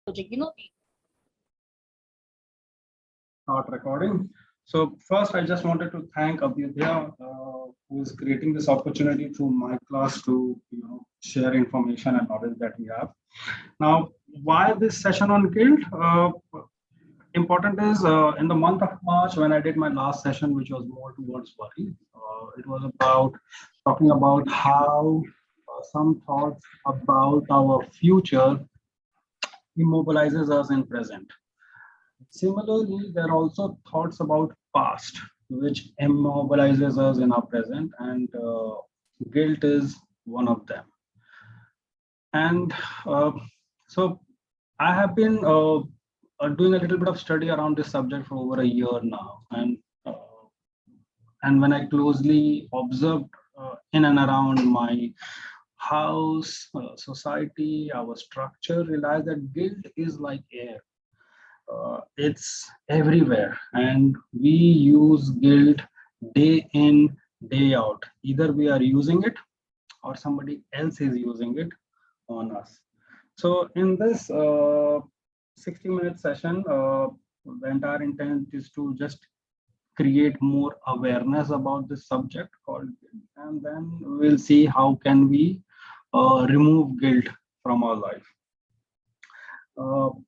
project, you know. Start recording. So first, I just wanted to thank Abhyudhya, who is creating this opportunity through my class to share information and knowledge that we have. Now, why this session on guilt? Important is in the month of March when I did my last session, which was more towards worry. It was about talking about how some thoughts about our future immobilizes us in present. Similarly, there are also thoughts about past, which immobilizes us in our present, and guilt is one of them. And so I have been doing a little bit of study around this subject for over a year now, and when I closely observed in and around my house, society, our structure, realized that guilt is like air. It's everywhere, and we use guilt day in, day out. Either we are using it or somebody else is using it on us. So in this 60-minute session, the entire intent is to just create more awareness about this subject called guilt, and then we'll see how can we remove guilt from our life.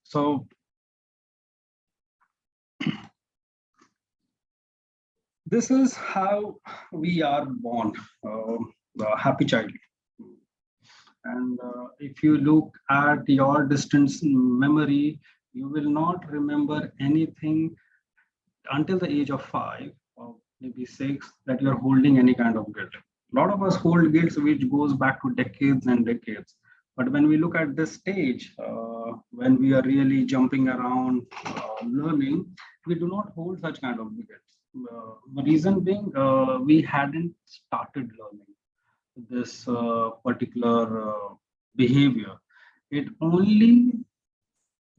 So this is how we are born, the happy child. And if you look at your distance memory, you will not remember anything until the age of 5 or maybe 6 that you're holding any kind of guilt. A lot of us hold guilt which goes back to decades and decades. But when we look at this stage, when we are really jumping around, learning, we do not hold such kind of guilt. The reason being, we hadn't started learning this particular behavior. It only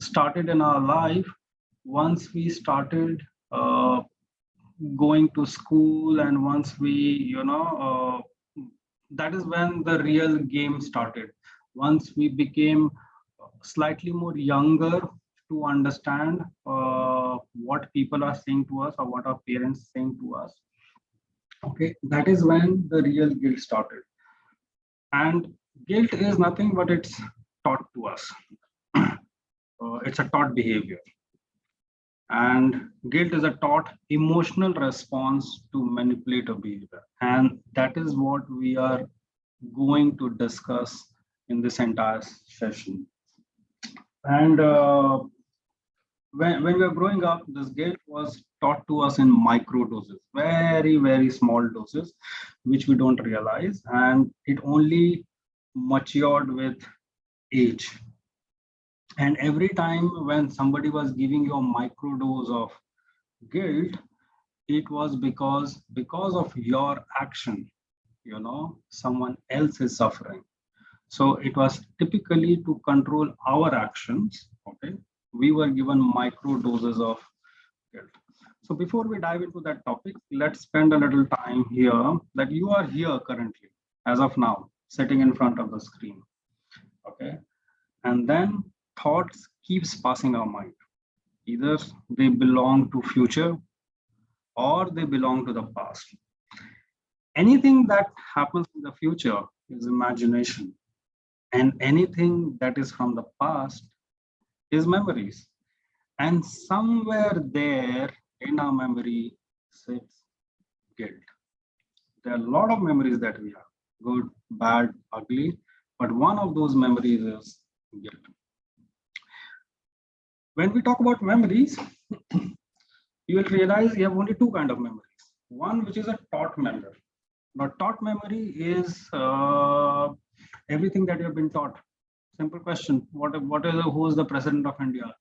started in our life once we started going to school, and once we that is when the real game started. Once we became slightly more younger to understand what people are saying to us or what our parents saying to us, okay, that is when the real guilt started. And guilt is nothing but it's taught to us. It's a taught behavior. And guilt is a taught emotional response to manipulate a behavior. And that is what we are going to discuss in this entire session. And when we were growing up, this guilt was taught to us in micro doses, very, very small doses, which we don't realize. And it only matured with age. And every time when somebody was giving you a micro dose of guilt, it was because of your action, someone else is suffering. So it was typically to control our actions. Okay, we were given micro doses of guilt. So before we dive into that topic, let's spend a little time here that you are here currently, as of now, sitting in front of the screen. Okay, and then thoughts keeps passing our mind. Either they belong to future or they belong to the past. Anything that happens in the future is imagination, and anything that is from the past is memories. And somewhere there in our memory sits guilt. There are a lot of memories that we have, good, bad, ugly, but one of those memories is guilt. When we talk about memories, you will realize you have only two kinds of memories. One which is a taught memory. Now, taught memory is everything that you have been taught. Simple question: who is the president of India?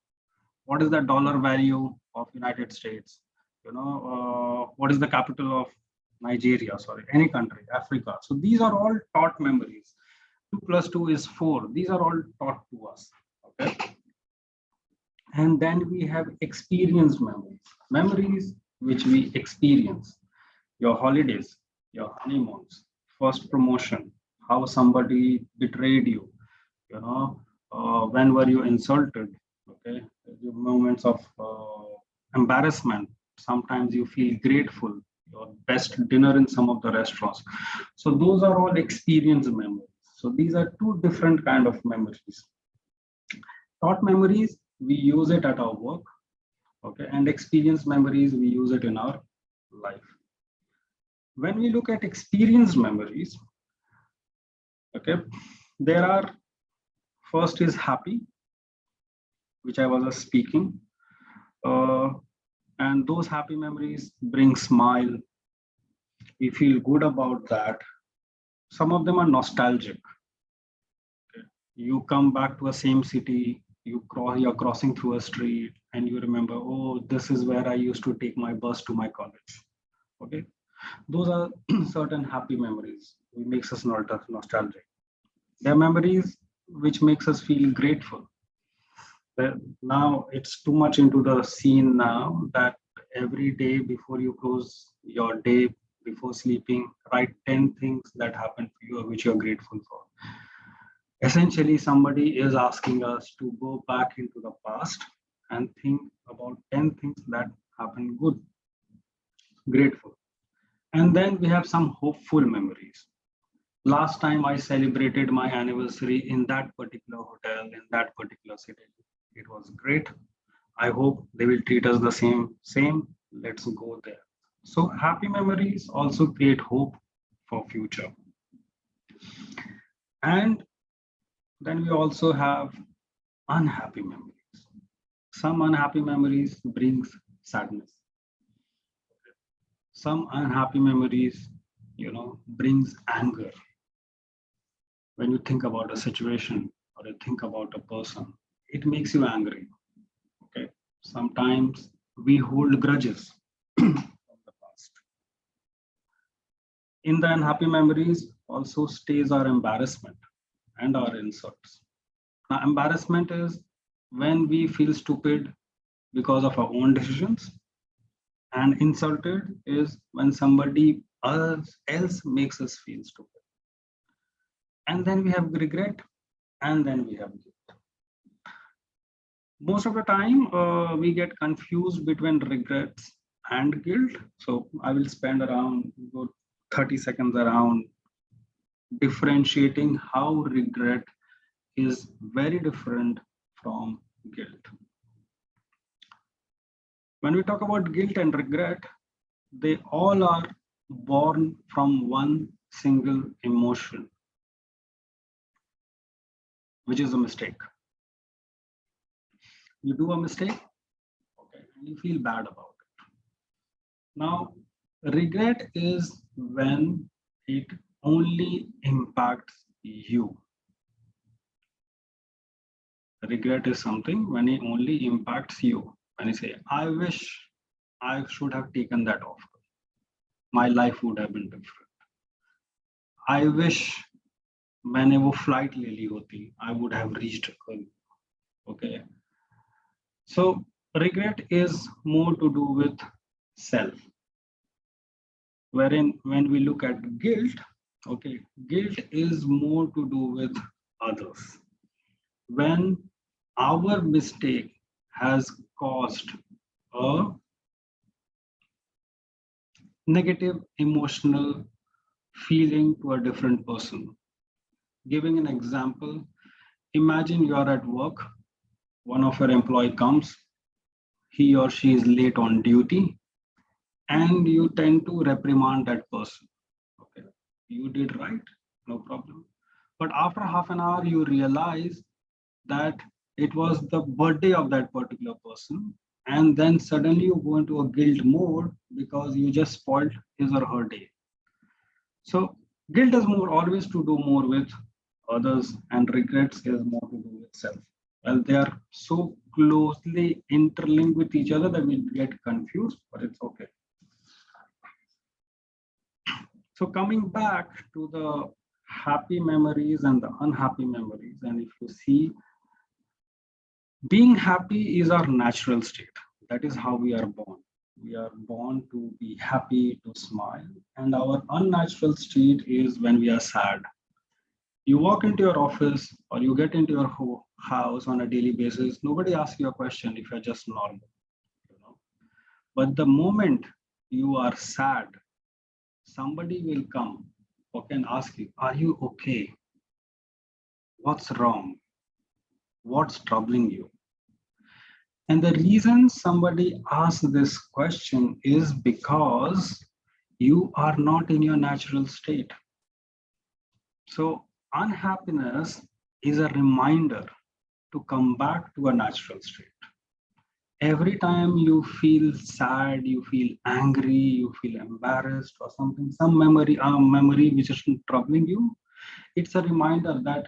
What is the dollar value of United States? What is the capital of Nigeria? Sorry, any country, Africa. So these are all taught memories. 2 plus 2 is 4. These are all taught to us. Okay. And then we have experienced memories which we experience. Your holidays, your honeymoons, first promotion, how somebody betrayed you, when were you insulted, Okay, your moments of embarrassment. Sometimes you feel grateful. Your best dinner in some of the restaurants. So those are all experience memories. So these are two different kind of memories. Thought memories, we use it at our work. Okay, and experience memories, we use it in our life. When we look at experience memories, okay, there are, first is happy, which I was speaking. Uh, and those happy memories bring smile. We feel good about that. Some of them are nostalgic. You come back to a same city, you're crossing through a street, and you remember, oh, this is where I used to take my bus to my college. Okay, those are certain happy memories. It makes us nostalgic. They're memories which makes us feel grateful. Now it's too much into the scene now that every day before you close your day, before sleeping, write 10 things that happened for you which you're grateful for. Essentially, somebody is asking us to go back into the past and think about 10 things that happened good, grateful. And then we have some hopeful memories. Last time I celebrated my anniversary in that particular hotel, in that particular city. It was great. I hope they will treat us the same. Let's go there. So happy memories also create hope for future. And then we also have unhappy memories. Some unhappy memories brings sadness. Some unhappy memories, brings anger. When you think about a situation or you think about a person, it makes you angry. Okay. Sometimes we hold grudges from the past. In the unhappy memories also stays our embarrassment and our insults. Now, embarrassment is when we feel stupid because of our own decisions, and insulted is when somebody else makes us feel stupid. And then we have regret, and then we have guilt. Most of the time, we get confused between regrets and guilt. So I will spend around 30 seconds around differentiating how regret is very different from guilt. When we talk about guilt and regret, they all are born from one single emotion, which is a mistake. You do a mistake, okay, and you feel bad about it. Now, regret is when it only impacts you. Regret is something when it only impacts you. When you say, I wish I should have taken that offer, my life would have been different. I wish मैंने वो flight ले ली होती, I would have reached early. Okay. So regret is more to do with self. Wherein when we look at guilt, okay, guilt is more to do with others. When our mistake has caused a negative emotional feeling to a different person. Giving an example, imagine you are at work, one of your employee comes, he or she is late on duty, and you tend to reprimand that person. Okay, you did right, no problem. But after half an hour, you realize that it was the birthday of that particular person, and then suddenly you go into a guilt mode because you just spoiled his or her day. So guilt is more always to do more with others, and regrets is more to do with self. Well, they are so closely interlinked with each other that we get confused, but it's okay. So coming back to the happy memories and the unhappy memories, and if you see, being happy is our natural state. That is how we are born. We are born to be happy, to smile, and our unnatural state is when we are sad. You walk into your office or you get into your house on a daily basis, nobody asks you a question if you're just normal, you know. But the moment you are sad, somebody will come, okay, and ask you, are you okay? What's wrong? What's troubling you? And the reason somebody asks this question is because you are not in your natural state. So unhappiness is a reminder to come back to a natural state. Every time you feel sad, you feel angry, you feel embarrassed or something, some memory which is troubling you, it's a reminder that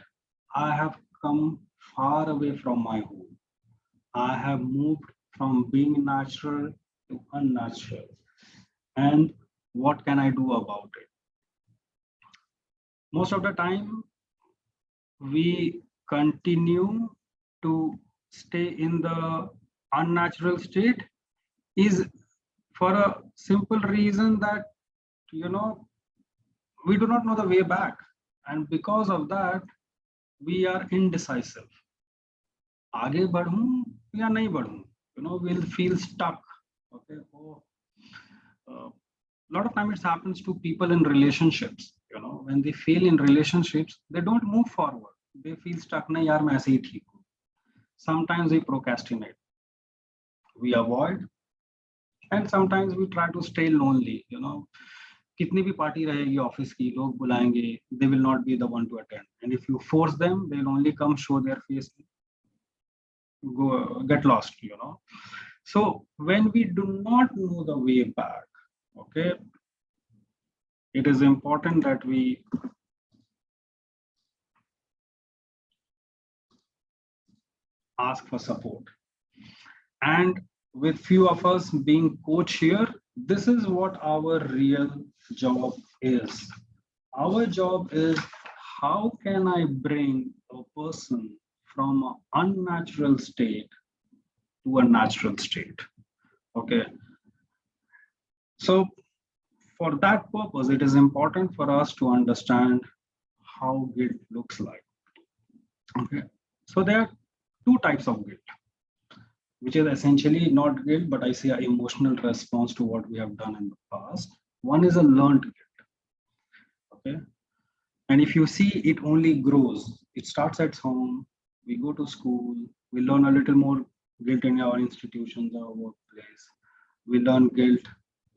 I have come far away from my home. I have moved from being natural to unnatural. And what can I do about it? Most of the time, we continue to stay in the unnatural state is for a simple reason that, you know, we do not know the way back. And because of that, we are indecisive. आगे बढ़ूं या नहीं बढ़ूं, you know, we'll feel stuck. Okay. Oh, a lot of time it happens to people in relationships, you know, when they fail in relationships, they don't move forward. They feel stuck. नहीं यार मैं ऐसे ही ठीक हूँ. Sometimes we procrastinate, we avoid, and sometimes we try to stay lonely, you know. कितनी भी party रहेगी office की, लोग बुलाएंगे, they will not be the one to attend, and if you force them, they will only come, show their face, go get lost, you know. So when we do not know the way back, okay, it is important that we ask for support. And with few of us being coach here, this is what our real job is. Our job is, how can I bring a person from an unnatural state to a natural state? Okay. So for that purpose, it is important for us to understand how guilt looks like. Okay. So there are two types of guilt, which is essentially not guilt, but I say an emotional response to what we have done in the past. One is a learned guilt. Okay. And if you see, it only grows. It starts at home. We go to school. We learn a little more guilt in our institutions, our workplace. We learn guilt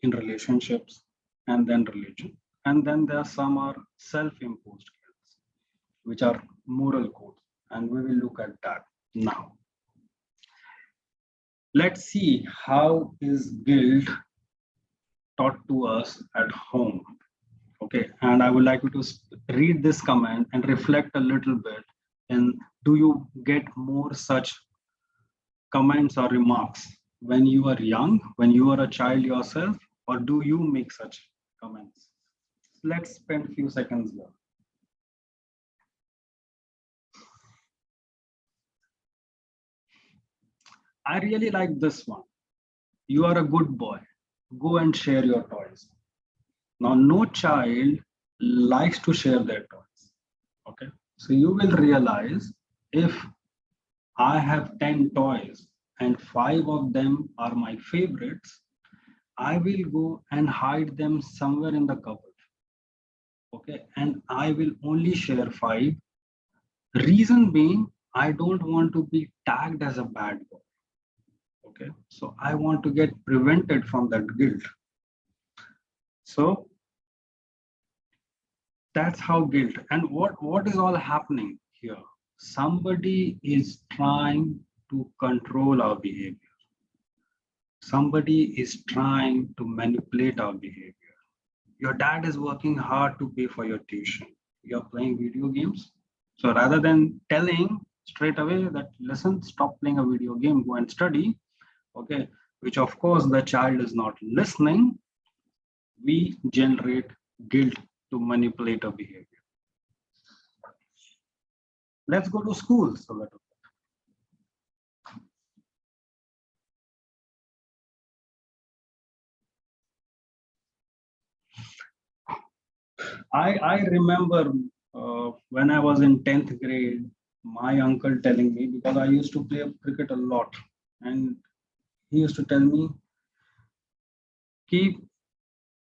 in relationships and then religion. And then there are some are self-imposed guilts, which are moral codes. And we will look at that now. Let's see how is guilt taught to us at home. Okay, and I would like you to read this comment and reflect a little bit. And do you get more such comments or remarks when you are young, when you are a child yourself, or do you make such comments? Let's spend a few seconds here. I really like this one. You are a good boy. Go and share your toys. Now, no child likes to share their toys. Okay. So you will realize, if I have 10 toys and 5 of them are my favorites, I will go and hide them somewhere in the cupboard. Okay. And I will only share 5. Reason being, I don't want to be tagged as a bad boy. Okay. So I want to get prevented from that guilt. So that's how guilt. And what is all happening here? Somebody is trying to control our behavior. Somebody is trying to manipulate our behavior. Your dad is working hard to pay for your tuition. You're playing video games. So rather than telling straight away that, listen, stop playing a video game, go and study, okay, which of course the child is not listening, we generate guilt to manipulate our behavior. Let's go to schools a little bit. I remember when I was in 10th grade, my uncle telling me, because I used to play cricket a lot, and he used to tell me कि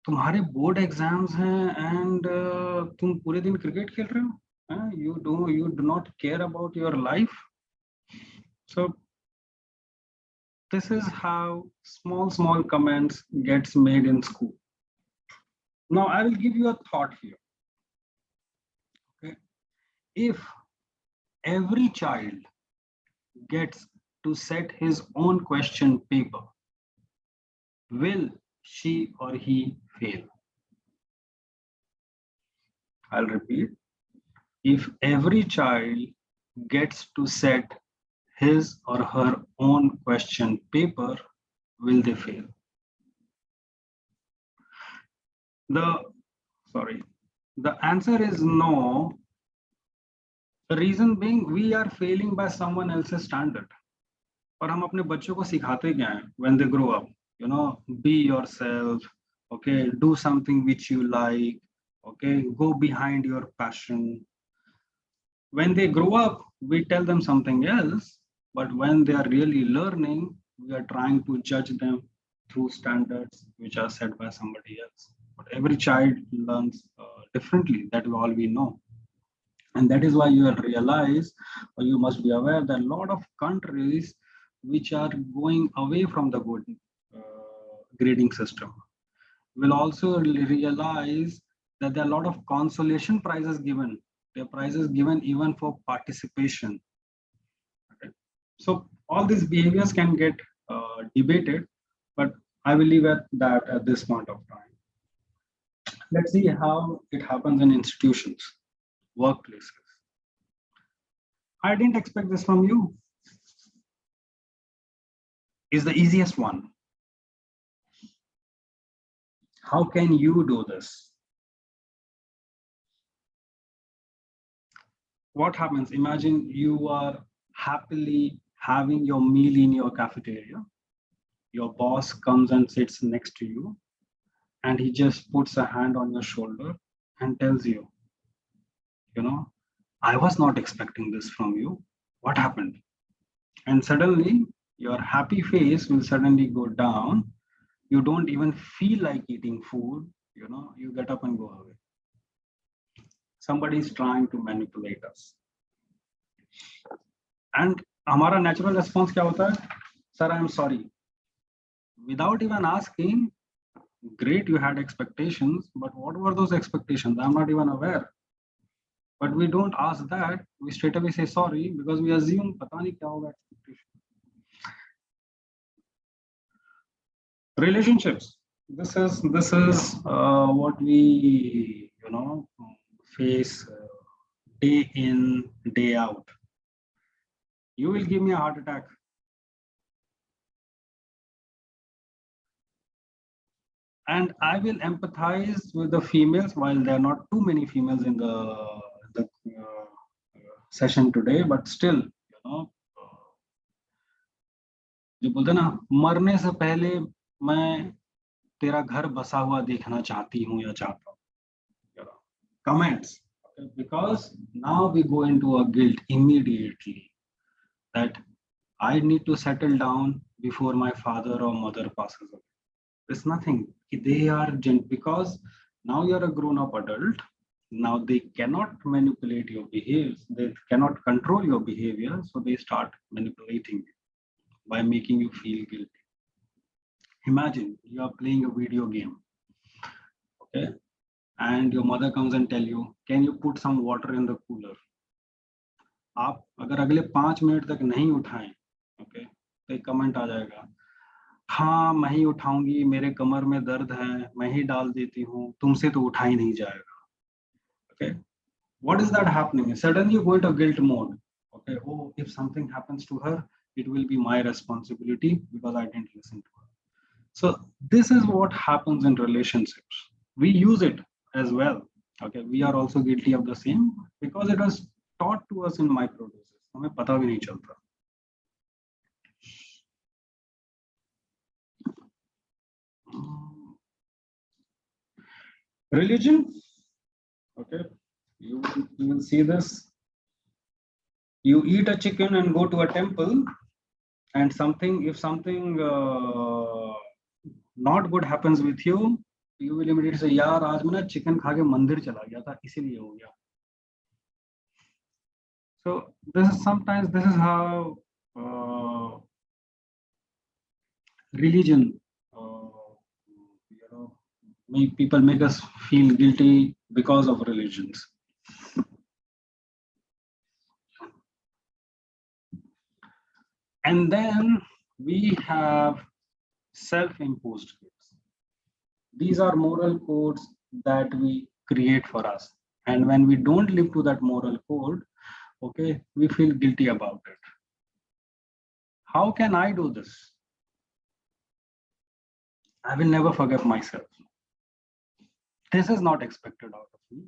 तुम्हारे board exams हैं and तुम पूरे दिन cricket खेल रहे हो, you do not care about your life. So this is how small comments gets made in school. Now I will give you a thought here. Okay, if every child gets to set his own question paper, will she or he fail? I'll repeat. If every child gets to set his or her own question paper, will they fail? The answer is no. The reason being, we are failing by someone else's standard. और हम अपने बच्चों को सिखाते क्या हैं when they grow up? Be yourself, okay, do something which you like, okay, go behind your passion. When they grow up, we tell them something else, but when they are really learning, we are trying to judge them through standards which are set by somebody else. But every child learns differently. That is all we know. And that is why you will realize, or you must be aware, that a lot of countries which are going away from the good grading system will also realize that there are a lot of consolation prizes given. There are prizes given even for participation. Okay. So all these behaviors can get debated, but I will leave at that at this point of time. Let's see how it happens in institutions, workplaces. I didn't expect this from you. Is the easiest one. How can you do this? What happens? Imagine you are happily having your meal in your cafeteria. Your boss comes and sits next to you, and he just puts a hand on your shoulder and tells you, I was not expecting this from you. What happened? And suddenly your happy face will suddenly go down. You don't even feel like eating food. You get up and go away. Somebody is trying to manipulate us. And हमारा natural response क्या होता है? Sir, I am sorry. Without even asking, great, you had expectations, but what were those expectations? I'm not even aware. But we don't ask that. We straight away say sorry because we assume पता नहीं क्या होगा expectation. Relationships. This is what we face day in, day out. You will give me a heart attack. And I will empathize with the females, while there are not too many females in the session today, but still, जो बोलते ना, मरने से पहले मैं तेरा घर बसा हुआ देखना चाहती हूँ या चाहता हूँ. Comments, okay? Because now we go into a guilt immediately that I need to settle down before my father or mother passes away. There's nothing. They are because now you're a grown-up adult. Now they cannot manipulate your behavior. They cannot control your behavior. So they start manipulating you by making you feel guilty. Imagine you are playing a video game, okay? And your mother comes and tell you, can you put some water in the cooler? आप अगर अगले 5 minute तक नहीं उठाएं, okay, तो एक comment आ जाएगा, हाँ मैं ही उठाऊंगी, मेरे कमर में दर्द है, मैं ही डाल देती हूँ, तुमसे तो उठा ही नहीं जाएगा. Okay, what is that happening? Suddenly you go into guilt mode. Okay, oh, if something happens to her, it will be my responsibility because I didn't listen to her. So this is what happens in relationships. We use it as well. Okay, we are also guilty of the same because it was taught to us in microdoses. हमें पता भी नहीं चलता. Religion. Okay, you You will see this. You eat a chicken and go to a temple, and if something not good happens with you, you will immediately say, "यार आज मैं ना chicken खा के मंदिर चला गया था, इसीलिए हो गया." So this is how religion, people make us feel guilty because of religions. And then we have self-imposed guilt. These are moral codes that we create for us. And when we don't live to that moral code, okay, we feel guilty about it. How can I do this? I will never forgive myself. This is not expected out of me.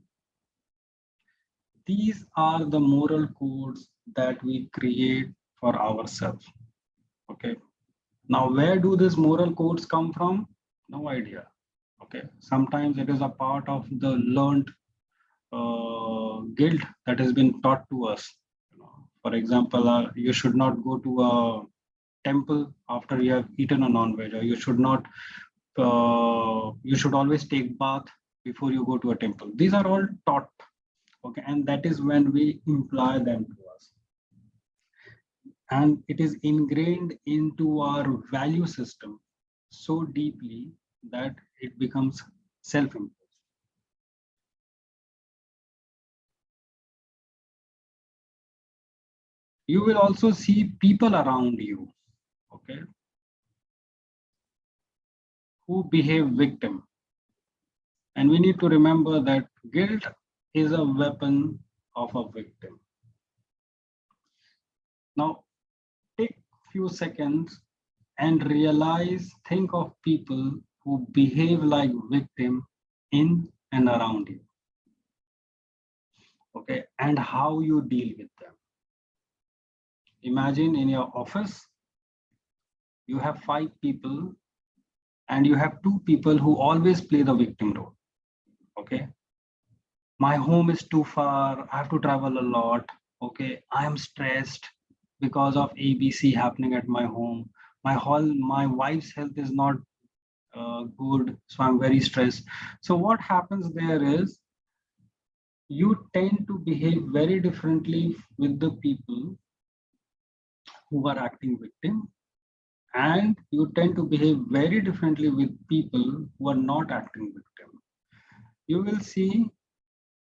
These are the moral codes that we create for ourselves. Okay. Now, where do these moral codes come from? No idea. Okay. Sometimes it is a part of the learned guilt that has been taught to us. For example, you should not go to a temple after you have eaten a non-veg, or you should not. You should always take bath before you go to a temple. These are all taught. Okay, and that is when we imply them to us, and it is ingrained into our value system so deeply that it becomes self-imposed. You will also see people around you, okay, who behave victim. And we need to remember that guilt is a weapon of a victim. Now, take few seconds and think of people who behave like victim in and around you. Okay, and how you deal with them. Imagine in your office, you have 5 people and you have 2 people who always play the victim role. Okay, my home is too far, I have to travel a lot. Okay, I am stressed because of ABC happening at my home. My wife's health is not good, so I'm very stressed. So what happens there is you tend to behave very differently with the people who are acting victim, and you tend to behave very differently with people who are not acting victim. You will see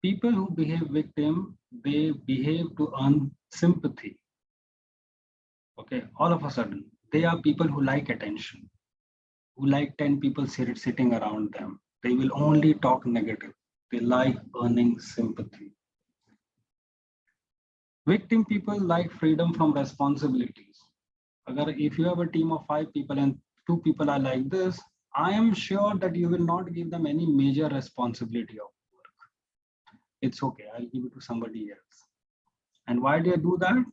people who behave victim, they behave to earn sympathy. Okay, all of a sudden, they are people who like attention, who like 10 people sitting around them. They will only talk negative. They like earning sympathy. Victim people like freedom from responsibilities. If you have a team of 5 people and 2 people are like this, I am sure that you will not give them any major responsibility of work. It's okay, I'll give it to somebody else. And why do I do that?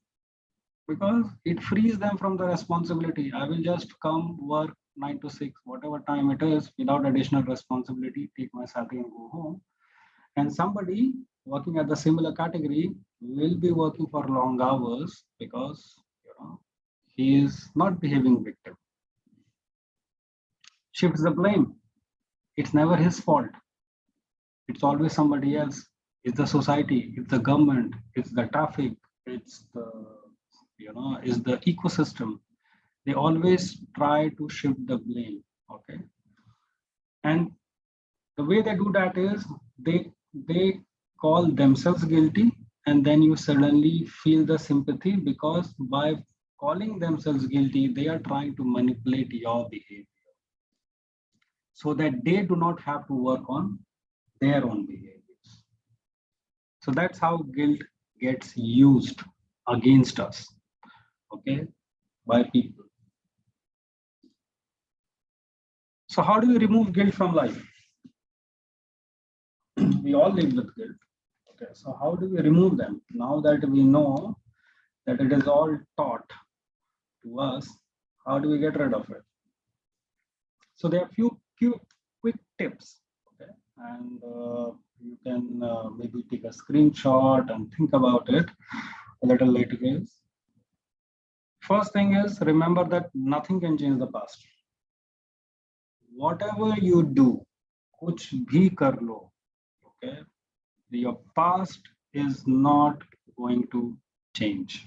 Because it frees them from the responsibility. I will just come work 9 to 6, whatever time it is, without additional responsibility, take my salary and go home. And somebody working at the similar category will be working for long hours because he is not behaving victim. Shifts the blame. It's never his fault. It's always somebody else. It's the society, it's the government, it's the traffic, it's the ecosystem. They always try to shift the blame. Okay. And the way they do that is they call themselves guilty, and then you suddenly feel the sympathy, because by calling themselves guilty, they are trying to manipulate your behavior so that they do not have to work on their own behaviors. So that's how guilt gets used against us, okay, by people. So how do we remove guilt from life? We all live with guilt. Okay, so how do we remove them? Now that we know that it is all taught to us, how do we get rid of it? So there are few quick tips. Okay, and You can maybe take a screenshot and think about it a little later. First thing is, remember that nothing can change the past. Whatever you do, kuch bhi kar lo, okay? Your past is not going to change.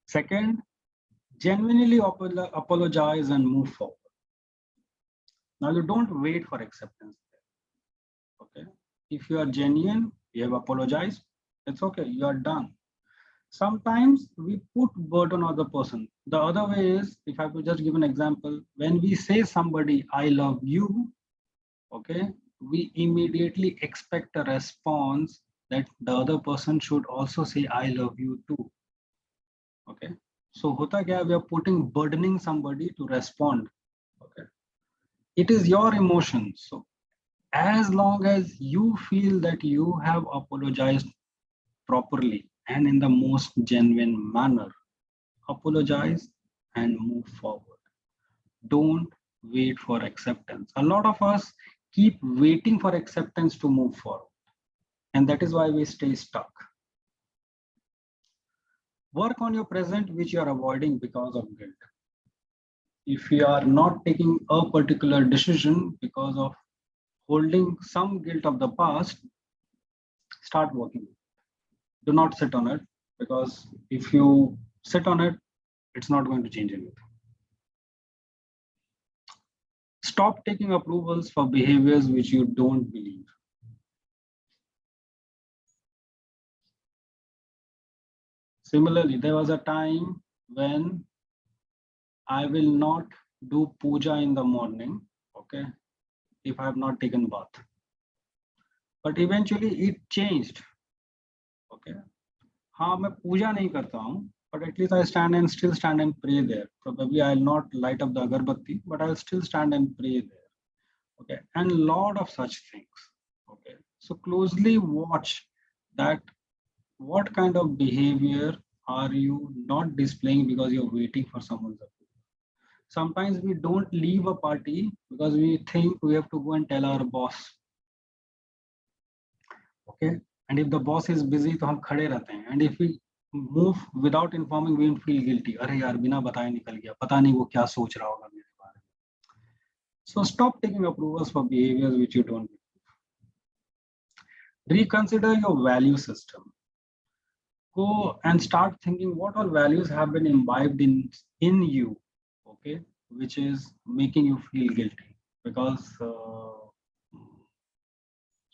Second, genuinely apologize and move forward. Now you don't wait for acceptance. Okay. If you are genuine, you have apologized, it's okay, you are done. Sometimes we put burden on the person. The other way is, if I could just give an example, when we say somebody, I love you, okay, we immediately expect a response that the other person should also say, I love you too. Okay. So hota kya, we are burdening somebody to respond. Okay. It is your emotion. So as long as you feel that you have apologized properly and in the most genuine manner, apologize and move forward. Don't wait for acceptance. A lot of us keep waiting for acceptance to move forward, and that is why we stay stuck. Work on your present, which you are avoiding because of guilt. If you are not taking a particular decision because of holding some guilt of the past, start working. Do not sit on it, because if you sit on it, it's not going to change anything. Stop taking approvals for behaviors which you don't believe. Similarly, there was a time when I will not do puja in the morning, okay, if I have not taken bath. But eventually it changed. Okay. हाँ, मैं पूजा नहीं करता हूँ, but at least I still stand and pray there. Probably I'll not light up the agarbatti, but I'll still stand and pray there. Okay, and a lot of such things. Okay, so closely watch that what kind of behavior are you not displaying because you're waiting for someone's approval. Sometimes we don't leave a party because we think we have to go and tell our boss. Okay, and if the boss is busy, तो हम खड़े रहते हैं. And if we move without informing, we feel guilty. अरे यार बिना बताए निकल गया, पता नहीं वो क्या सोच रहा होगा मेरे बारे में. So stop taking approvals for behaviors which you don't believe. Reconsider your value system. Go and start thinking what all values have been imbibed in you, okay, which is making you feel guilty, because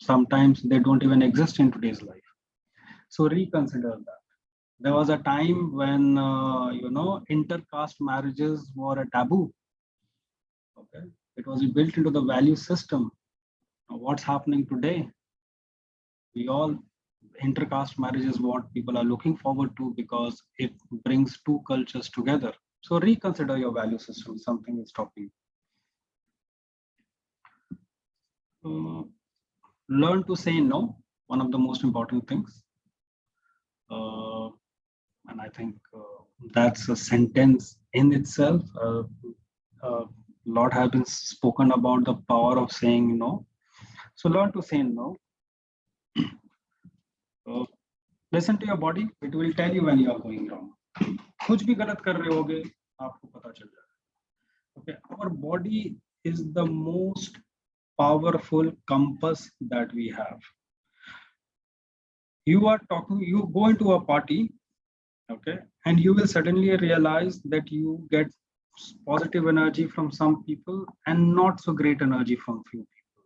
sometimes they don't even exist in today's life. So reconsider that. There was a time when intercaste marriages were a taboo. Okay, it was built into the value system. Now, what's happening today? We all intercaste marriage is what people are looking forward to because it brings two cultures together. So reconsider your value system. Something is stopping you. Learn to say no. One of the most important things. And I think that's a sentence in itself. A lot has been spoken about the power of saying no. So learn to say no. Listen to your body. It will tell you when you are going wrong. कुछ भी गलत कर रहे होगे, आपको पता चल जाएगा. Okay, our body is the most powerful compass that we have. You go into a party, okay, and you will suddenly realize that you get positive energy from some people and not so great energy from few people.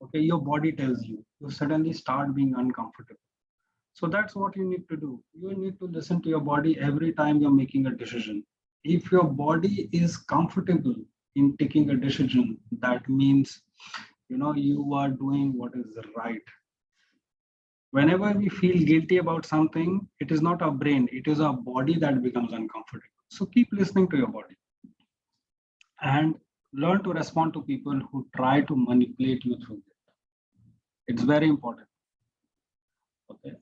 Okay, your body tells you suddenly start being uncomfortable. So that's what you need to do. You need to listen to your body every time you're making a decision. If your body is comfortable in taking a decision, that means you are doing what is right. Whenever we feel guilty about something, it is not our brain, it is our body that becomes uncomfortable. So keep listening to your body and learn to respond to people who try to manipulate you through it. It's very important. Okay,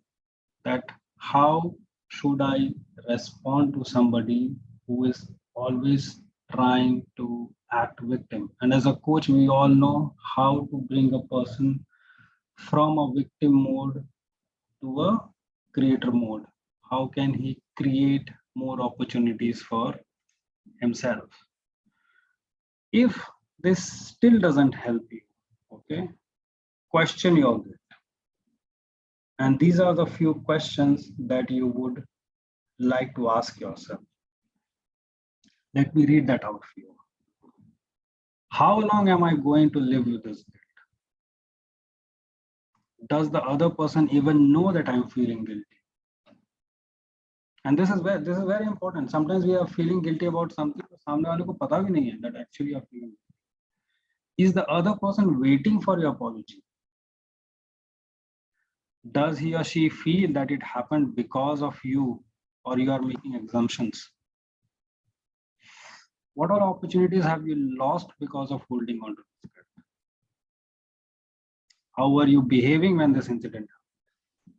that how should I respond to somebody who is always trying to act victim. And as a coach, we all know how to bring a person from a victim mode to a creator mode. How can he create more opportunities for himself? If this still doesn't help you, okay, question your guilt. And these are the few questions that you would like to ask yourself. Let me read that out for you. How long am I going to live with this guilt? Does the other person even know that I'm feeling guilty? And this is very important. Sometimes we are feeling guilty about something, but सामने वाले को पता भी नहीं है that actually you are feeling guilty. Is the other person waiting for your apology? Does he or she feel that it happened because of you, or you are making assumptions? What all opportunities have you lost because of holding on to this guilt? How were you behaving when this incident happened?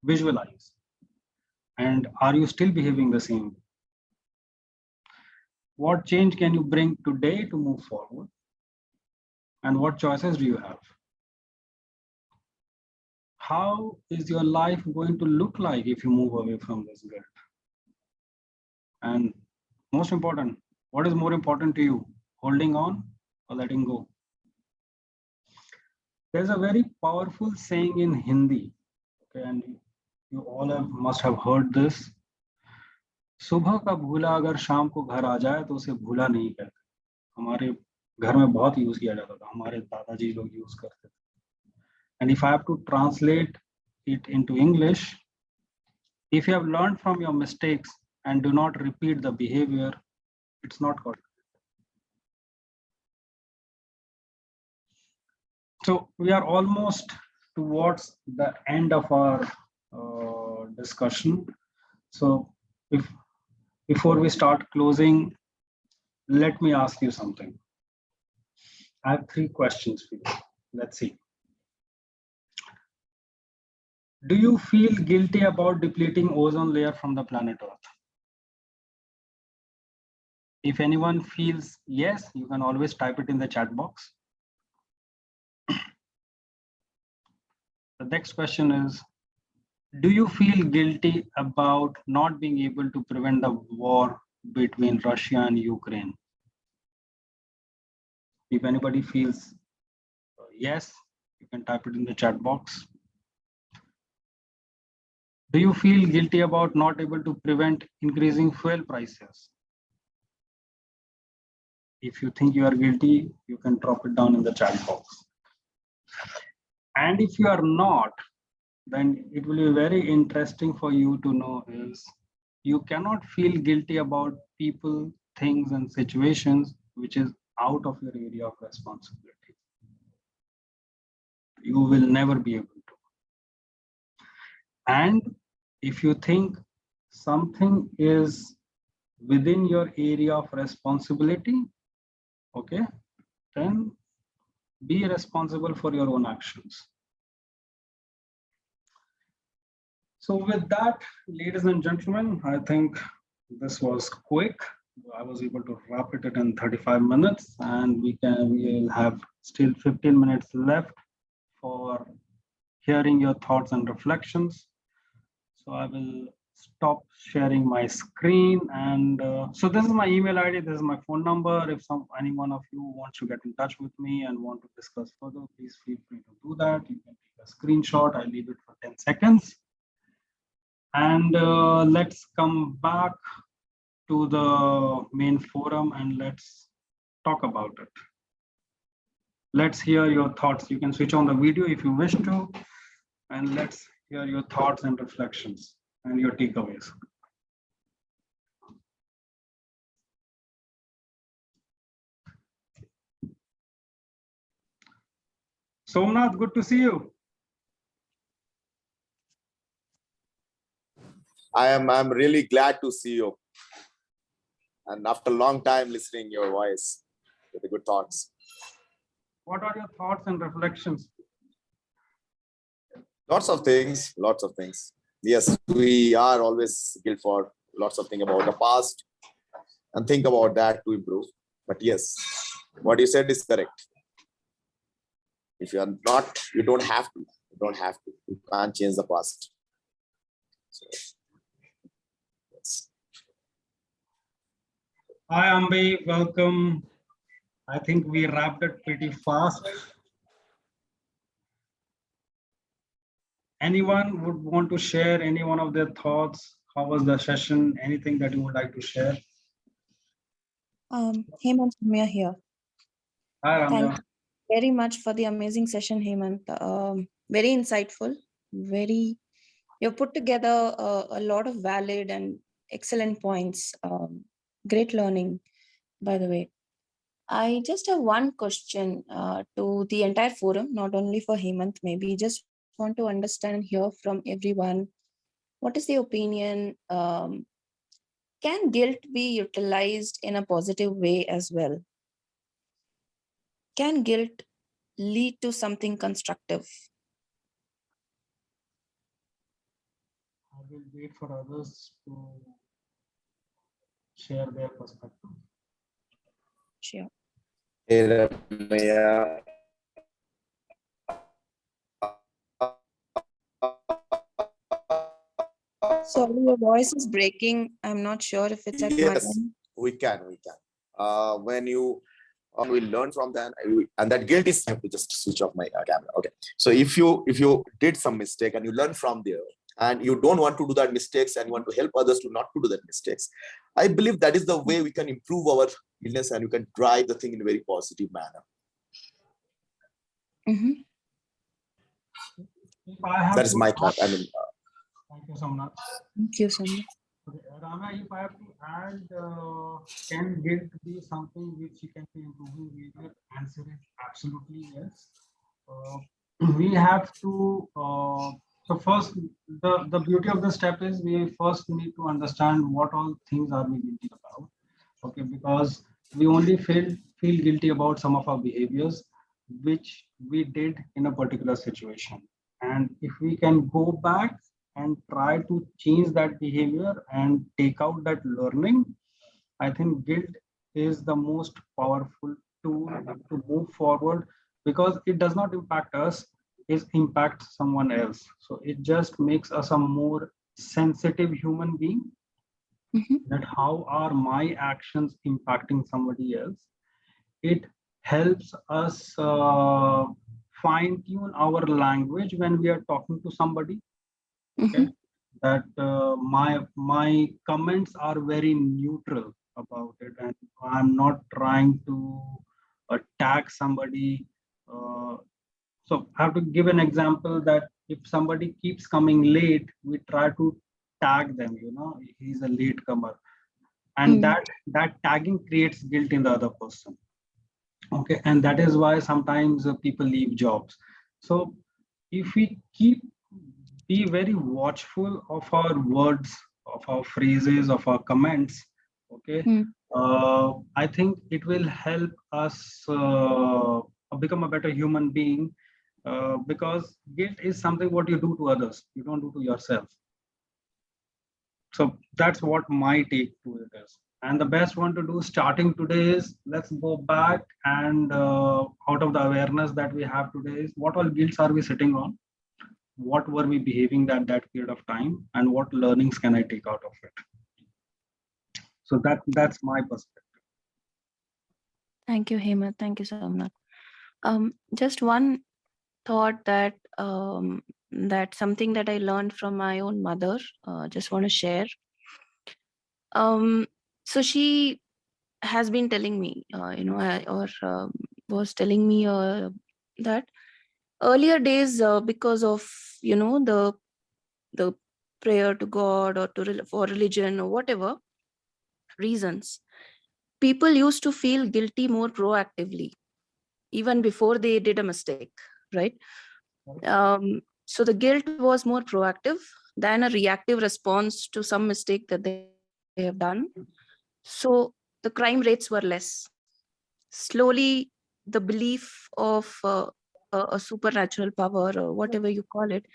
Visualize. And are you still behaving the same way? What change can you bring today to move forward? And what choices do you have? How is your life going to look like if you move away from this guilt? And most important, what is more important to you, holding on or letting go? There's a very powerful saying in Hindi, okay, and you all must have heard this. सुबह का भूला अगर शाम को घर आ जाए तो उसे भूला नहीं कहते. हमारे घर में बहुत यूज किया जाता था, हमारे दादाजी लोग यूज करते थे. And if I have to translate it into English, if you have learned from your mistakes and do not repeat the behavior, it's not called. So we are almost towards the end of our discussion. So before we start closing, let me ask you something. I have 3 questions for you. Let's see. Do you feel guilty about depleting ozone layer from the planet Earth? If anyone feels yes, you can always type it in the chat box. The next question is, do you feel guilty about not being able to prevent the war between Russia and Ukraine? If anybody feels yes, you can type it in the chat box. Do you feel guilty about not able to prevent increasing fuel prices? If you think you are guilty, you can drop it down in the chat box. And if you are not, then it will be very interesting for you to know is you cannot feel guilty about people, things, and situations which is out of your area of responsibility. You will never be able to. And if you think something is within your area of responsibility, okay, then be responsible for your own actions. So with that, ladies and gentlemen, I think this was quick. I was able to wrap it in 35 minutes, and we'll have still 15 minutes left for hearing your thoughts and reflections. So I will stop sharing my screen, and so this is my email ID, this is my phone number. If any one of you wants to get in touch with me and want to discuss further, please feel free to do that. You can take a screenshot. I leave it for 10 seconds. And let's come back to the main forum and let's talk about it. Let's hear your thoughts. You can switch on the video if you wish to, and let's hear your thoughts and reflections and your takeaways. Somnath, good to see you. I'm really glad to see you. And after a long time listening your voice with the good thoughts. What are your thoughts and reflections? Lots of things. Yes, we are always guilty for lots of things about the past. and think about that to improve. But yes, what you said is correct. If you are not, you don't have to. You don't have to. You can't change the past. So, yes. Hi, Ambi. Welcome. I think we wrapped it pretty fast. Anyone would want to share any one of their thoughts? How was the session? Anything that you would like to share? Hemant, Ramya here. Hi, Thank Ramya. you very much for the amazing session, Hemant. Very insightful. You put together a lot of valid and excellent points. Great learning, by the way. I just have one question to the entire forum, not only for Hemant, maybe just want to understand and hear from everyone. What is the opinion? Can guilt be utilized in a positive way as well? Can guilt lead to something constructive? I will wait for others to share their perspective. Sure. Hey, Ramya. Sorry, your voice is breaking. I'm not sure if it's at my Yes, end. we can. When you will learn from that, and that guilt is, I have to just switch off my camera. Okay. So if you did some mistake and you learn from there, and you don't want to do that mistakes and you want to help others to not to do that mistakes, I believe that is the way we can improve our business and you can drive the thing in a very positive manner. Mhm. If I have That is to my add, thought. I mean, thank you so much. Thank you so much. Okay, Rama, if I have to add, can guilt be something which you can be improving behavior? Answer is absolutely yes. Uh, we have to, so first, the beauty of the step is we first need to understand what all things are we guilty about. Okay, because we only feel guilty about some of our behaviors which we did in a particular situation. And if we can go back and try to change that behavior and take out that learning, I think guilt is the most powerful tool to move forward, because it does not impact us, it impacts someone else. So it just makes us a more sensitive human being, Mhm. that how are my actions impacting somebody else. It helps us fine tune our language when we are talking to somebody. Okay, Mhm. that my comments are very neutral about it, and I'm not trying to attack somebody. So I have to give an example that if somebody keeps coming late, we try to tag them, he's a latecomer, and Mm. that tagging creates guilt in the other person. Okay, and that is why sometimes people leave jobs. So if we keep be very watchful of our words, of our phrases, of our comments, okay, Mm. I think it will help us become a better human being, because guilt is something what you do to others, you don't do to yourself. So that's what my take to it is. And the best one to do starting today is, let's go back and out of the awareness that we have today is, what all guilts are we sitting on? What were we behaving that period of time? And what learnings can I take out of it? So that's my perspective. Thank you, Hema. Thank you so much. Just one thought that something that I learned from my own mother. Just want to share. So she has been telling me, was telling me that earlier days, because of the prayer to God or for religion or whatever reasons, people used to feel guilty more proactively, even before they did a mistake, right? So the guilt was more proactive than a reactive response to some mistake that they have done. So the crime rates were less. Slowly, the belief of a supernatural power or whatever you call it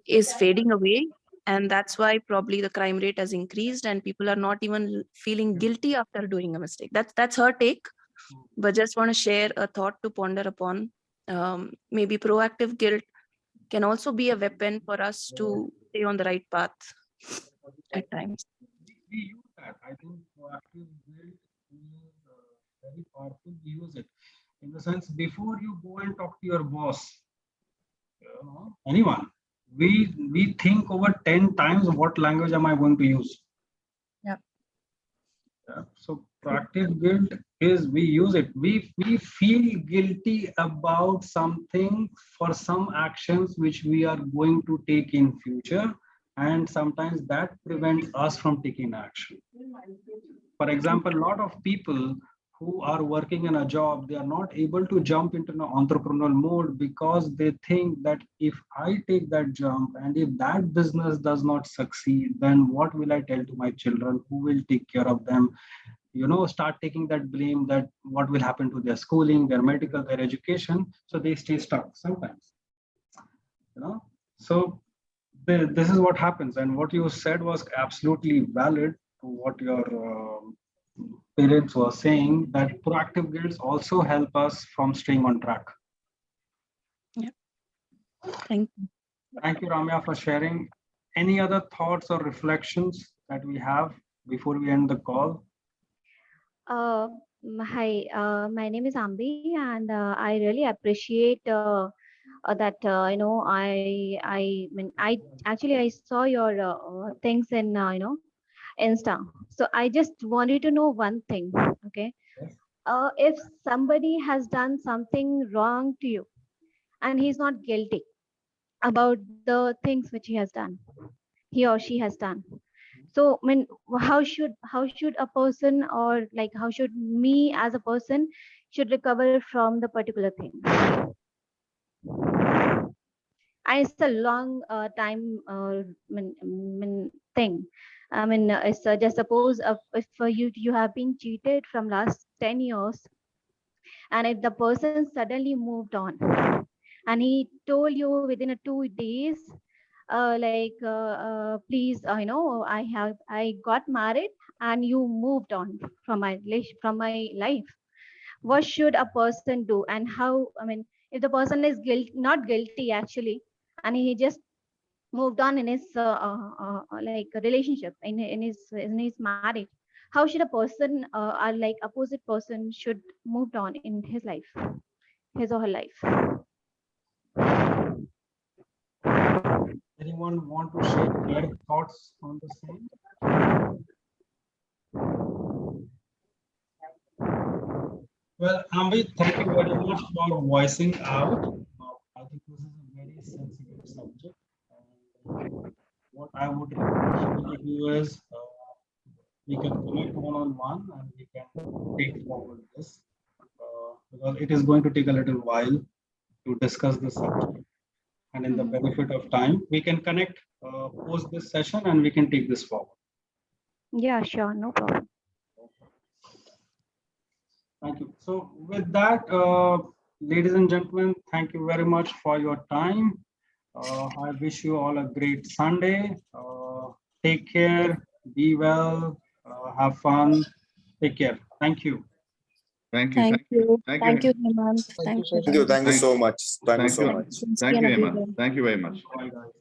is fading away. And that's why probably the crime rate has increased and people are not even feeling guilty after doing a mistake. That's her take, but just want to share a thought to ponder upon. Maybe proactive guilt can also be a weapon for us to stay on the right path at times. We use that. I think proactive guilt is very powerful. We use it in the sense before you go and talk to your boss, anyone, we think over 10 times what language am I going to use. Yeah. So proactive guilt is we use it. We feel guilty about something for some actions which we are going to take in future, and sometimes that prevents us from taking action. For example, a lot of people who are working in a job, they are not able to jump into an entrepreneurial mode because they think that if I take that jump and if that business does not succeed, then what will I tell to my children? Who will take care of them? Start taking that blame that what will happen to their schooling, their medical, their education. So they stay stuck sometimes. So this is what happens. And what you said was absolutely valid to what your parents were saying, that proactive guilds also help us from staying on track. Yeah. Thank you. Thank you, Ramya, for sharing. Any other thoughts or reflections that we have before we end the call? Hi, my name is Ambi, and I really appreciate that. I mean, I saw your things in Insta. So I just wanted to know one thing. Okay, if somebody has done something wrong to you and he's not guilty about the things which he has done, he or she has done. So I mean, how should a person, or like how should me as a person should recover from the particular thing? And it's a long time thing. I mean, it's just suppose if you have been cheated from last 10 years, and if the person suddenly moved on and he told you within a 2 days, please, I got married and you moved on from my life. What should a person do, and how? I mean, if the person is not guilty actually, and he just moved on in his like a relationship, in his marriage, how should a person or like opposite person should moved on in his life, his or her life? Anyone want to share their thoughts on the same? Well, Ambi, thank you very much for voicing out. I think this is a very sensitive subject. And what I would request you to do is we can connect one-on-one and we can take forward this because it is going to take a little while to discuss this subject. And in the benefit of time, we can connect post this session and we can take this forward. Yeah, sure, no problem. Thank you. So with that, ladies and gentlemen, thank you very much for your time. I wish you all a great Sunday. Take care, be well, have fun. Take care. Thank you. Thank you. Thank you. Thank Thank you. you, Hemant. Thank you, Thank you. sir. Thank you so much. Thank you Thank so you. much. Thank you, Hemant. Thank you very much. Bye, guys.